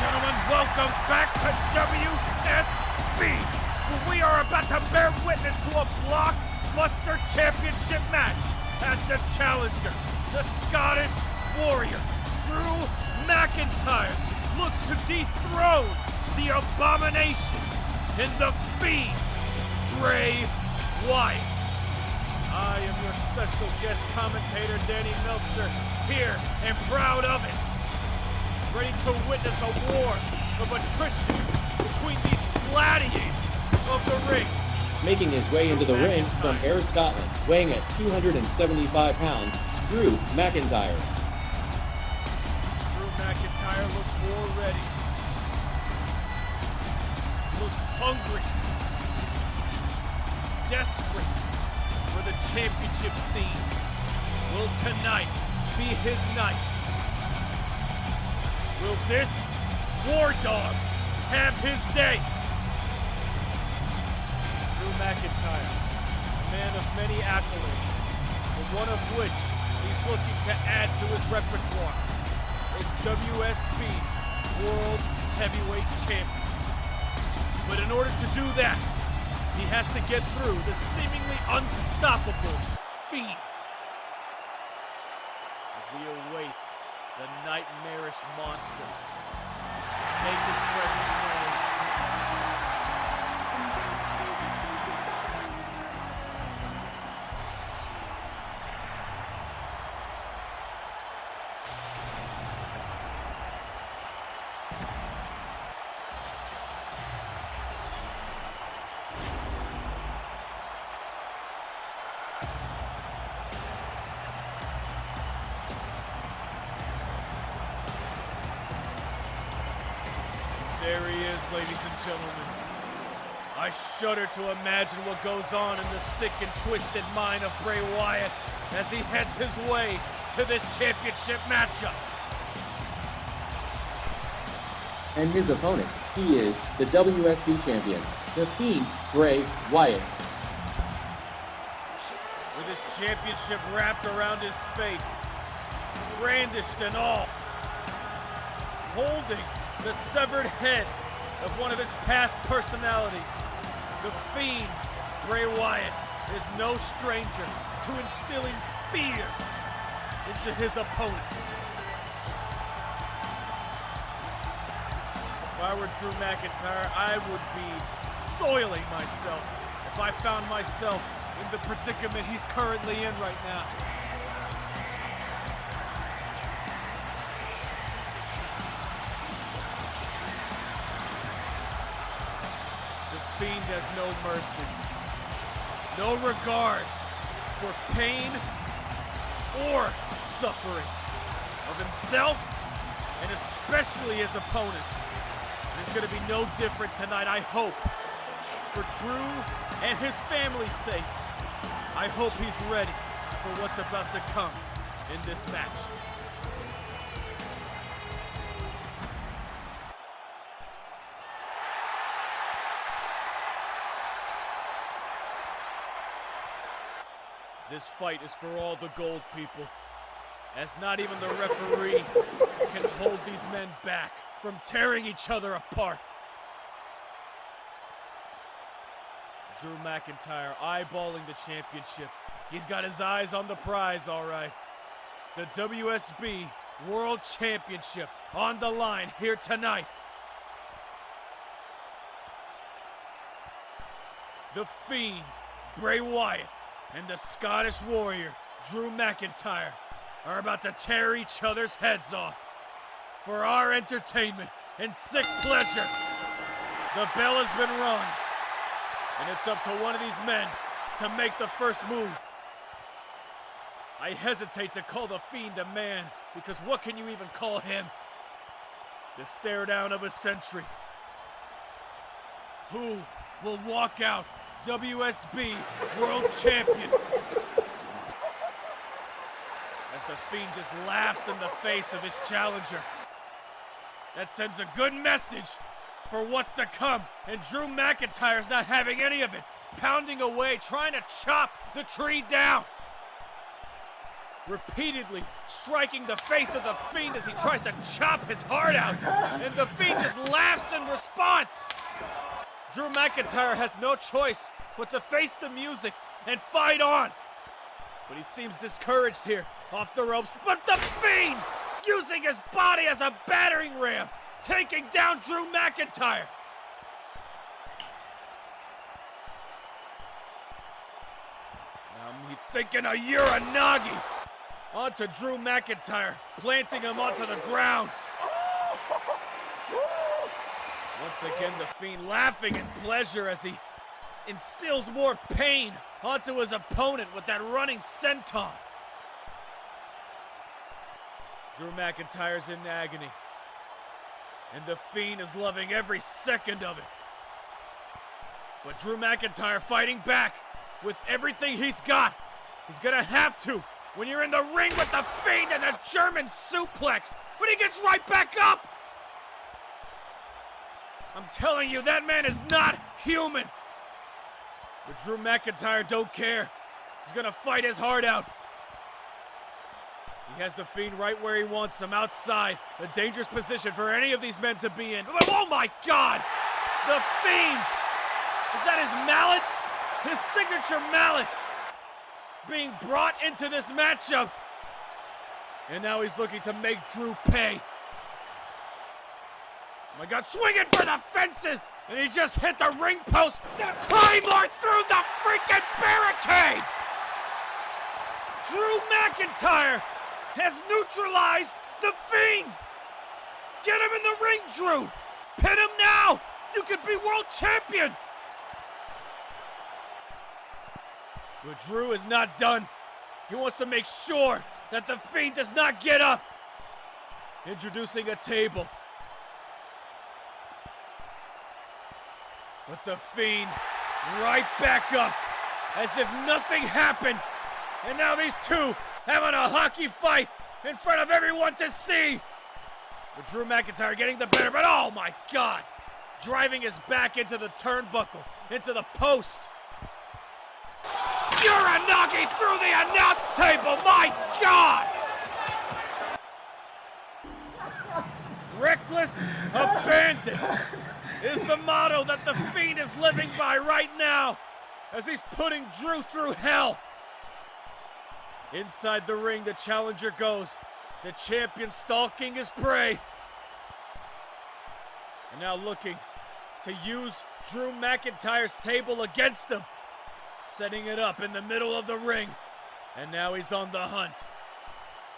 gentlemen, welcome back to WSB, where we are about to bear witness to a blockbuster championship match as the challenger, the Scottish Warrior, Drew McIntyre, looks to dethrone the Abomination and the Fiend, Bray Wyatt. I am your special guest commentator, Danny Meltzer, here and proud of it. Ready to witness a war of attrition between these gladiators of the ring. Making his way into the ring from Ayr, Scotland, weighing at 275 pounds, Drew McIntyre. Drew McIntyre looks more ready. Looks hungry. Desperate for the championship scene. Will tonight be his night? Will this war dog have his day? Drew McIntyre, a man of many accolades, but one of which he's looking to add to his repertoire is WSB World Heavyweight Champion. But in order to do that, he has to get through the seemingly unstoppable Fiend. As we await the nightmarish monster to make his presence known. There he is, ladies and gentlemen. I shudder to imagine what goes on in the sick and twisted mind of Bray Wyatt as he heads his way to this championship matchup. And his opponent, he is the WSB champion, the Fiend, Bray Wyatt. With his championship wrapped around his face, brandished and all, holding the severed head of one of his past personalities, the Fiend, Bray Wyatt, is no stranger to instilling fear into his opponents. If I were Drew McIntyre, I would be soiling myself if I found myself in the predicament he's currently in right now. Fiend has no mercy, no regard for pain or suffering of himself and especially his opponents. And it's going to be no different tonight, I hope. For Drew and his family's sake, I hope he's ready for what's about to come in this match. This fight is for all the gold people, as not even the referee can hold these men back from tearing each other apart. Drew McIntyre eyeballing the championship. He's got his eyes on the prize, all right. The WSB World Championship on the line here tonight. The Fiend, Bray Wyatt, and the Scottish Warrior, Drew McIntyre, are about to tear each other's heads off for our entertainment and sick pleasure. The bell has been rung, and it's up to one of these men to make the first move. I hesitate to call the Fiend a man, because what can you even call him? The stare down of a century. Who will walk out WSB World Champion? As the Fiend just laughs in the face of his challenger. That sends a good message for what's to come, and Drew McIntyre's not having any of it, pounding away, trying to chop the tree down. repeatedly striking the face of the Fiend as he tries to chop his heart out, and the Fiend just laughs in response. Drew McIntyre has no choice but to face the music and fight on. But he seems discouraged here, off the ropes, but the Fiend using his body as a battering ram, taking down Drew McIntyre. Now me thinking a Uranagi onto Drew McIntyre, planting him onto the ground. Once again, the Fiend laughing in pleasure as he instills more pain onto his opponent with that running senton. Drew McIntyre's in agony, and the Fiend is loving every second of it. But Drew McIntyre fighting back with everything he's got. He's gonna have to when you're in the ring with the Fiend and the German suplex, but he gets right back up. I'm telling you, that man is not human. But Drew McIntyre don't care. He's gonna fight his heart out. He has the Fiend right where he wants him, outside. A dangerous position for any of these men to be in. But oh my God! The Fiend! Is that his mallet? His signature mallet being brought into this matchup. And now he's looking to make Drew pay. Oh my God, swinging for the fences! And he just hit the ring post. Claymore through the freaking barricade! Drew McIntyre has neutralized the Fiend! Get him in the ring, Drew! Pin him now! You could be world champion! But Drew is not done. He wants to make sure that the Fiend does not get up. Introducing a table. But the Fiend right back up as if nothing happened. And now these two having a hockey fight in front of everyone to see. But Drew McIntyre getting the better, but oh my God. Driving his back into the turnbuckle, into the post. Uranagi through the announce table, my God! Reckless abandon is the motto that the Fiend is living by right now as he's putting Drew through hell. Inside the ring, the challenger goes. The champion stalking his prey. And now looking to use Drew McIntyre's table against him. Setting it up in the middle of the ring. And now he's on the hunt.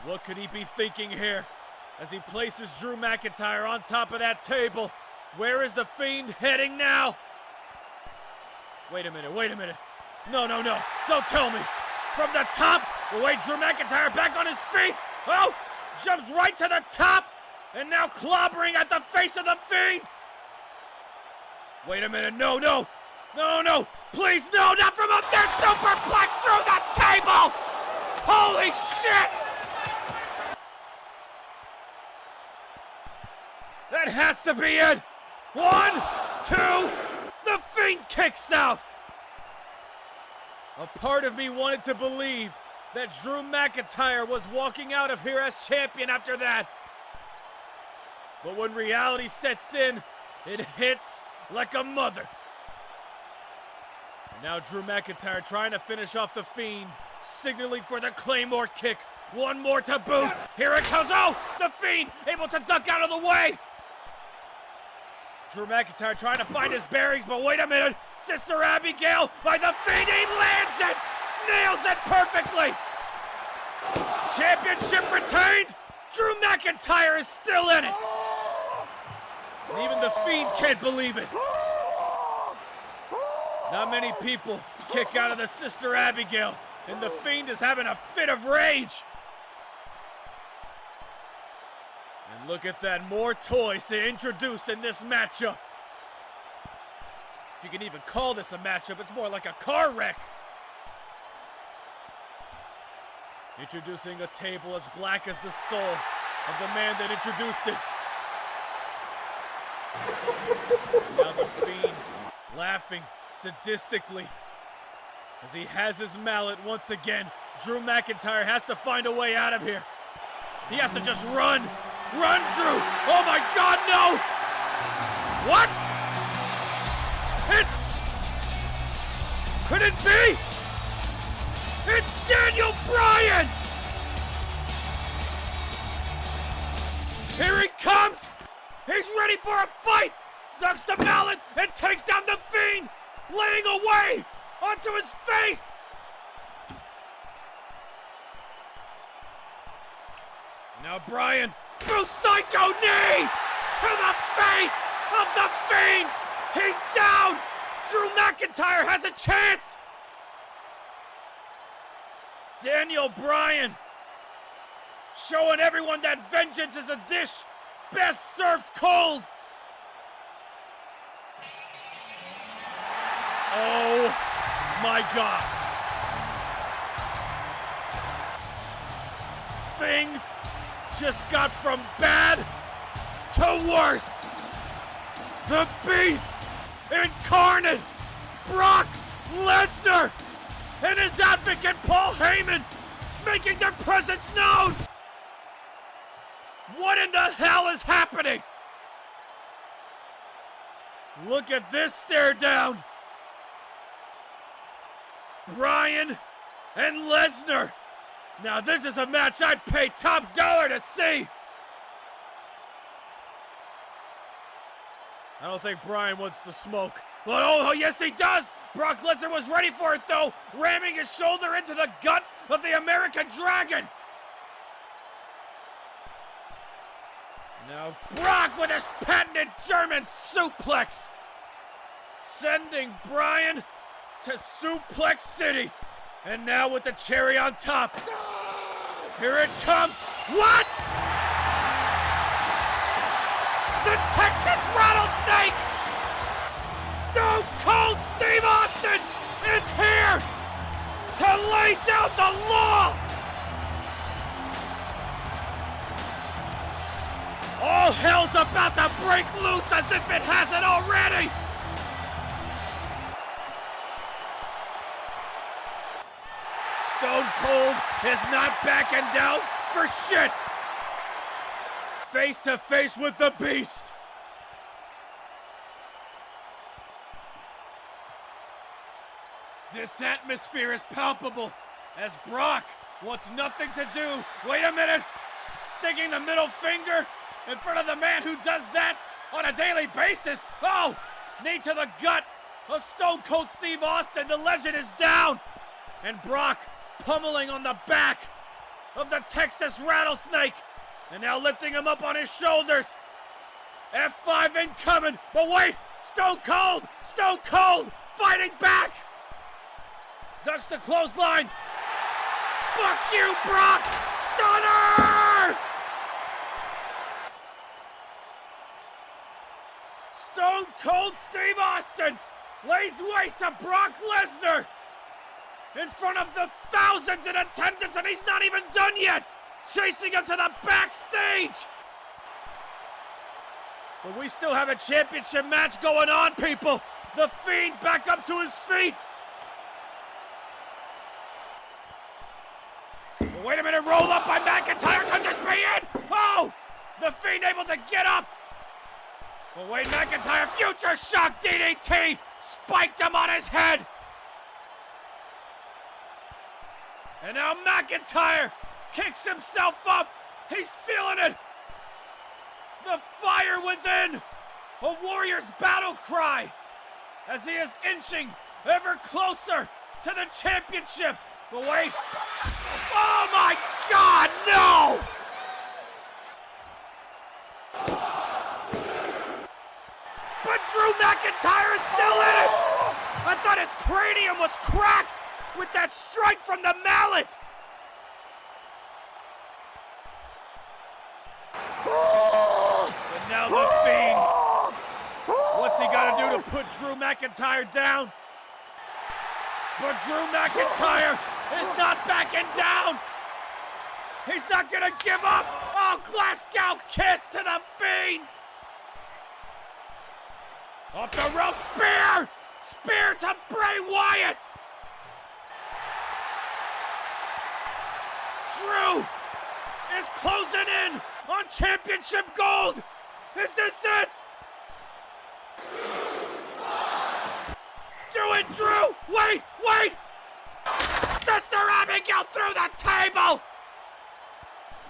What could he be thinking here as he places Drew McIntyre on top of that table? Where is the Fiend heading now? Wait a minute. No. Don't tell me. From the top, the way Drew McIntyre back on his feet. Oh, jumps right to the top. And now clobbering at the face of the Fiend. Wait a minute. No. Please, no, not from up there. Superplex through the table. Holy shit. That has to be it. 1, 2, the Fiend kicks out. A part of me wanted to believe that Drew McIntyre was walking out of here as champion after that. But when reality sets in, it hits like a mother. And now Drew McIntyre trying to finish off the Fiend, signaling for the Claymore kick. One more to boot. Here it comes. Oh, the Fiend able to duck out of the way. Drew McIntyre trying to find his bearings, but wait a minute. Sister Abigail by the Fiend. He lands it. Nails it perfectly. Championship retained. Drew McIntyre is still in it. And even the Fiend can't believe it. Not many people kick out of the Sister Abigail, and the Fiend is having a fit of rage. And look at that, more toys to introduce in this matchup. If you can even call this a matchup, it's more like a car wreck. Introducing a table as black as the soul of the man that introduced it. Now the Fiend laughing sadistically as he has his mallet once again, Drew McIntyre has to find a way out of here. He has to just run. Run, Drew! Oh my God, no! What? Could it be? It's Daniel Bryan! Here he comes! He's ready for a fight! Ducks the mallet and takes down the Fiend, laying away onto his face! Now Bryan, through Psycho knee to the face of the Fiend! He's down! Drew McIntyre has a chance! Daniel Bryan showing everyone that vengeance is a dish best served cold! Oh my God! Things just got from bad to worse! The Beast incarnate, Brock Lesnar, and his advocate Paul Heyman making their presence known! What in the hell is happening? Look at this stare down! Bryan and Lesnar! Now this is a match I'd pay top dollar to see! I don't think Bryan wants the smoke. But oh yes he does! Brock Lesnar was ready for it though, ramming his shoulder into the gut of the American Dragon! Now Brock with his patented German suplex! Sending Bryan to Suplex City! And now with the cherry on top, here it comes! What?! The Texas Rattlesnake! Stone Cold Steve Austin is here to lay down the law! All hell's about to break loose as if it hasn't already! Stone Cold is not backing down for shit! Face to face with the Beast! This atmosphere is palpable as Brock wants nothing to do. Wait a minute! Sticking the middle finger in front of the man who does that on a daily basis. Oh! Knee to the gut of Stone Cold Steve Austin. The legend is down. And Brock pummeling on the back of the Texas Rattlesnake. And now lifting him up on his shoulders. F5 incoming. But wait! Stone Cold! Stone Cold! Fighting back! Ducks the clothesline. Fuck you, Brock! Stunner! Stone Cold Steve Austin lays waste to Brock Lesnar in front of the thousands in attendance, and he's not even done yet! Chasing him to the backstage! But we still have a championship match going on, people! The Fiend back up to his feet! But wait a minute, roll up by McIntyre, could this be it? Oh! The Fiend able to get up! But wait, McIntyre, future shock DDT! Spiked him on his head! And now McIntyre kicks himself up! He's feeling it! The fire within! A warrior's battle cry! As he is inching ever closer to the championship! But wait! Oh my God, no! But Drew McIntyre is still in it! I thought his cranium was cracked with that strike from the mallet! And now the Fiend! What's he gotta do to put Drew McIntyre down? But Drew McIntyre is not backing down! He's not gonna give up! Oh, Glasgow kiss to the Fiend! Off the rope, spear! Spear to Bray Wyatt! Drew is closing in on championship gold. Is this it? Do it, Drew! Wait, wait! Sister Abigail through the table!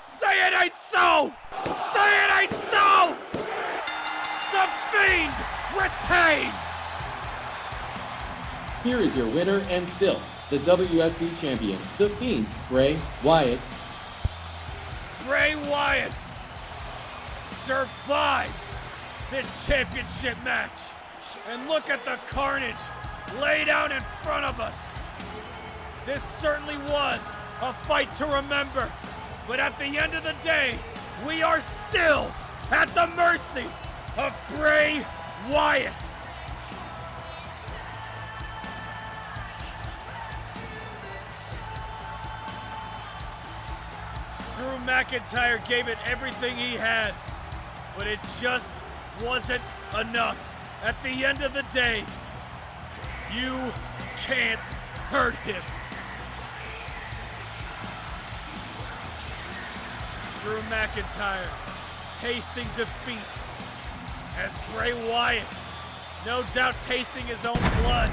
Say it ain't so! Say it ain't so! The Fiend retains! Here is your winner and still the WSB champion, the Fiend, Bray Wyatt. Bray Wyatt survives this championship match. And look at the carnage laid out in front of us. This certainly was a fight to remember. But at the end of the day, we are still at the mercy of Bray Wyatt. Drew McIntyre gave it everything he had, but it just wasn't enough. At the end of the day, you can't hurt him. Drew McIntyre tasting defeat as Bray Wyatt, no doubt tasting his own blood.